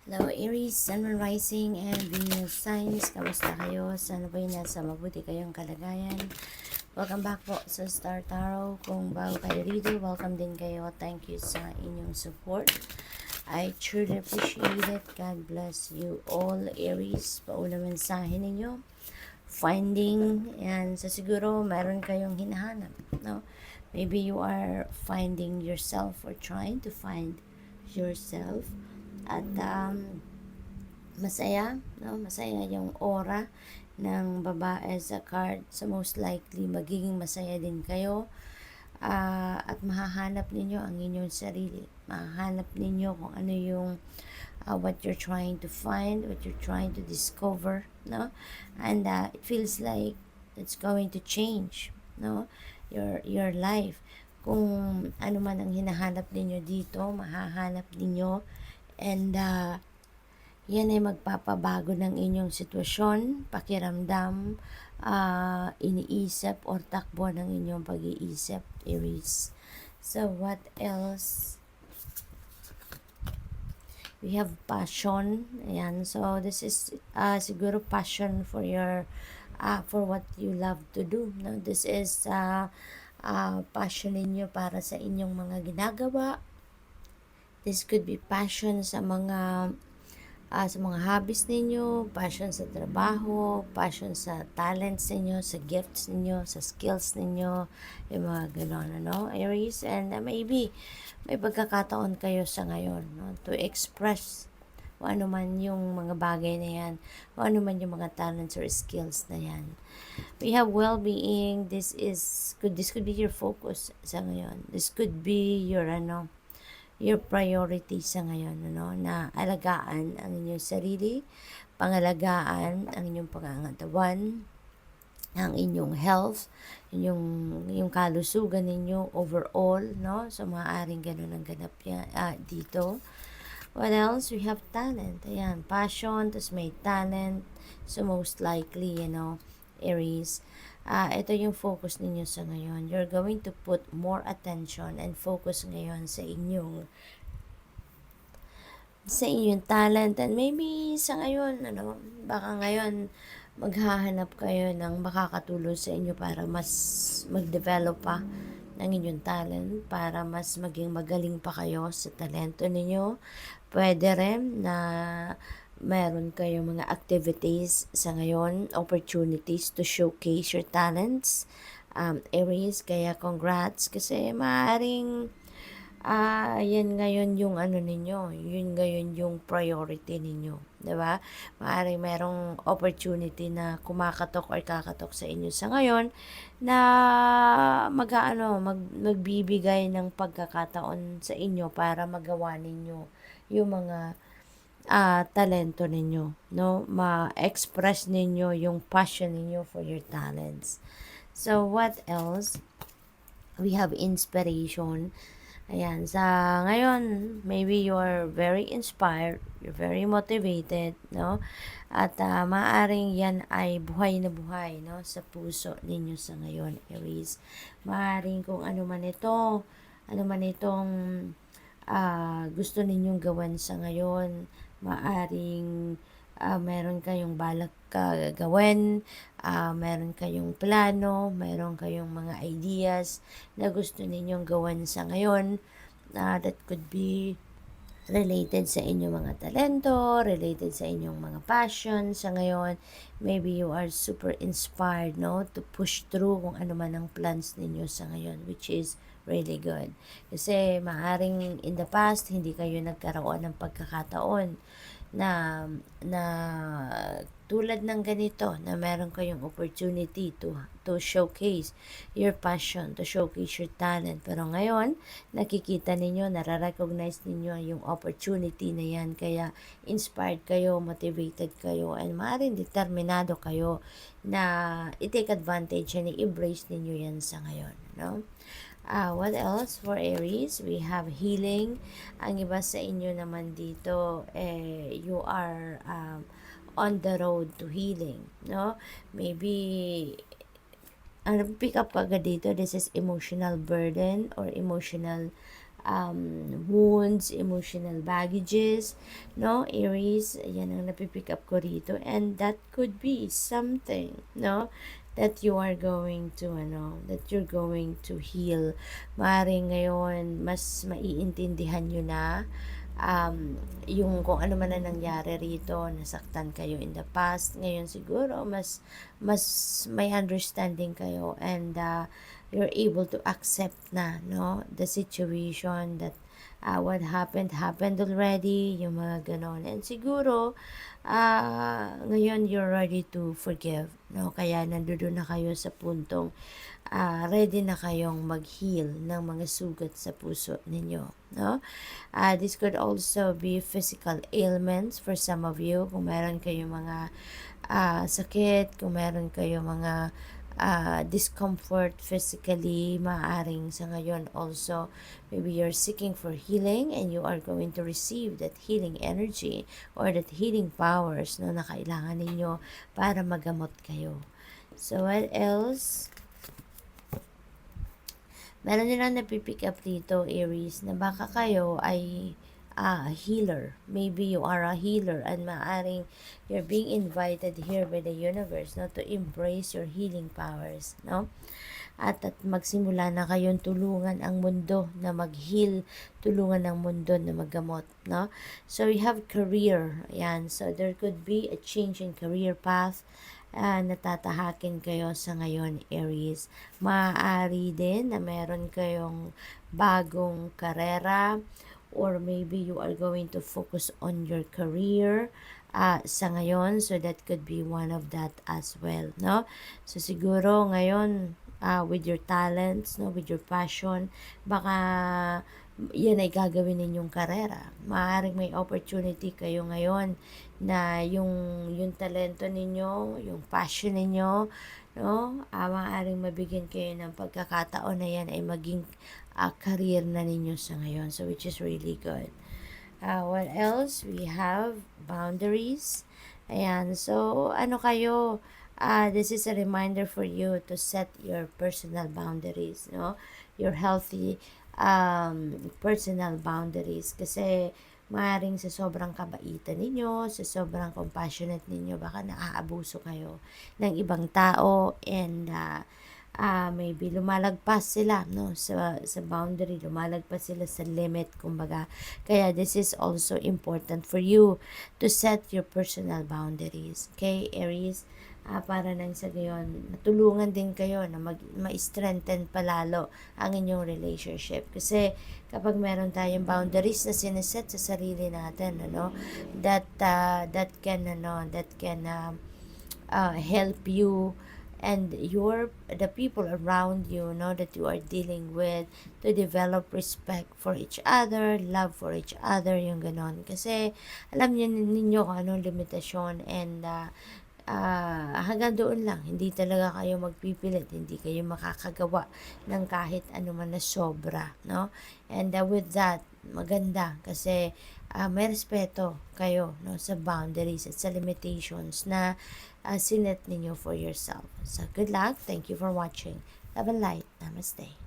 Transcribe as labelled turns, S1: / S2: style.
S1: Hello Aries, Sun, Moon, Rising, and Venus signs. Kamusta kayo? Sana po'y nasa mabuti kayong kalagayan. Welcome back po sa Star Tarot. Kung bago kayo dito, welcome din kayo. Thank you sa inyong support. I truly appreciate it. God bless you all, Aries. Pauna mensahe ninyo. Finding, and sa siguro meron kayong hinahanap, no? Maybe you are finding yourself or trying to find yourself. At masaya, no? Masaya yung aura ng babae sa card. So most likely magiging masaya din kayo. At mahahanap ninyo ang inyong sarili. Mahahanap ninyo kung ano yung what you're trying to find, what you're trying to discover, no? And it feels like it's going to change, no? Your life. Kung ano man ang hinahanap ninyo dito, mahahanap ninyo. And yan ay magpapabago ng inyong sitwasyon, pakiramdam, iniisip or takbo ng inyong pag-iisip, Aries. So what else? We have passion. Ayan. So this is siguro passion for your for what you love to do. No? This is passion ninyo para sa inyong mga ginagawa. This could be passion sa mga hobbies ninyo, passion sa trabaho, passion sa talents ninyo, sa gifts ninyo, sa skills ninyo, yung mga gano'n, ano, Aries. And maybe may pagkakataon kayo sa ngayon, no, to express kung ano man yung mga bagay na yan, kung ano man yung mga talents or skills na yan. We have well-being. This could be your focus sa ngayon. This could be your priority sa ngayon, ano, na alagaan ang inyong sarili, pangalagaan ang inyong pangangatawan, ang inyong health, yung kalusugan ninyo overall, no? So, maaaring ganun ang ganap dito. What else? We have talent. Ayan, passion, tapos may talent. So, most likely, Aries, ito yung focus ninyo sa ngayon. You're going to put more attention and focus ngayon sa inyong talent. And maybe sa ngayon, baka ngayon maghahanap kayo ng makakatulong sa inyo para mas mag-develop pa ng inyong talent, para mas maging magaling pa kayo sa talento ninyo. Pwede rin na meron kayong mga activities sa ngayon, opportunities to showcase your talents, Aries. Kaya congrats, kasi maaaring yan ngayon yung ninyo, yun ngayon yung priority ninyo, 'di ba? Maaaring merong opportunity na kumakatok or kakatok sa inyo sa ngayon na magbibigay ng pagkakataon sa inyo para magawa ninyo yung mga talento ninyo, no? Ma-express ninyo yung passion ninyo for your talents. So what else? We have inspiration. Ayan, sa ngayon, maybe you are very inspired, you're very motivated, no? At maaaring yan ay buhay na buhay, no, sa puso ninyo sa ngayon, Aries. Maaaring kung ano man itong gusto ninyong gawan sa ngayon, maaring meron kayong balak gawin, meron kayong plano, meron kayong mga ideas na gusto ninyong gawan sa ngayon, that could be related sa inyong mga talento, related sa inyong mga passion sa ngayon. Maybe you are super inspired, no, to push through kung ano man ang plans ninyo sa ngayon, which is really good. Kasi maaring in the past, hindi kayo nagkaroon ng pagkakataon na tulad ng ganito, na meron kayong opportunity to showcase your passion, to showcase your talent. Pero ngayon, nakikita ninyo, nare-recognize ninyo yung opportunity na yan. Kaya inspired kayo, motivated kayo, and maaaring determinado kayo na i-take advantage and i-embrace ninyo yan sa ngayon, no? What else for Aries? We have healing. Ang iba sa inyo naman dito, you are on the road to healing, no? Maybe pick up agad dito, this is emotional burden or emotional wounds, emotional baggages, no, Aries, yan ang napipick up ko rito, and that could be something, no, that you are going to, that you're going to heal. Maaaring ngayon, mas maiintindihan nyo na, yung kung ano man na nangyari rito, nasaktan kayo in the past, ngayon siguro, mas may understanding kayo, and, you're able to accept na, no, the situation that what happened already, yung mga ganon. And siguro, ngayon you're ready to forgive, no? Kaya nandoon na kayo sa puntong ready na kayong mag-heal ng mga sugat sa puso ninyo, no? This could also be physical ailments for some of you. Kung meron kayong mga sakit, kung meron kayong mga discomfort physically, maaring sa ngayon also, maybe you're seeking for healing and you are going to receive that healing energy or that healing powers, no, na kailangan ninyo para magamot kayo. So, what else? Meron nilang napipick up dito, Aries, na baka kayo ay a healer. Maybe you are a healer and maaring you're being invited here by the universe, no, to embrace your healing powers, no? At magsimula na kayong tulungan ang mundo na mag-heal, tulungan ang mundo na maggamot, no? So, you have career, yan. So, there could be a change in career path, natatahakin kayo sa ngayon, Aries. Maaari din na meron kayong bagong karera, or maybe you are going to focus on your career sa ngayon. So, that could be one of that as well, no? So, siguro ngayon, with your talents, no, with your passion, baka yan ay gagawin ninyong karera. Maaaring may opportunity kayo ngayon na yung talento ninyo, yung passion ninyo, no, maaaring mabigyan kayo ng pagkakataon na yan ay maging career na ninyo sa ngayon. So, which is really good. What else? We have boundaries. Ayan. So, ano kayo? This is a reminder for you to set your personal boundaries, no? Your healthy personal boundaries. Kasi maaaring sa sobrang kabaitan ninyo, sa sobrang compassionate ninyo, baka naaabuso kayo ng ibang tao, and maybe lumalagpas sila, no, sa boundary, lumalagpas sila sa limit, kumbaga. Kaya this is also important for you to set your personal boundaries, okay, Aries? Para nang sa gayon, natulungan din kayo na ma-strengthen palalo ang inyong relationship. Kasi kapag meron tayong boundaries na sineset sa sarili natin, that can help you and the people around you, that you are dealing with, to develop respect for each other, love for each other, yung ganon. Kasi alam niyo ninyo kung anong limitasyon, and hanggang doon lang. Hindi talaga kayo magpipilit, hindi kayo makakagawa ng kahit ano man na sobra, no? And with that, maganda kasi may respeto kayo, no, sa boundaries at sa limitations na sinet ninyo for yourself. So, good luck. Thank you for watching. Love and light. Namaste.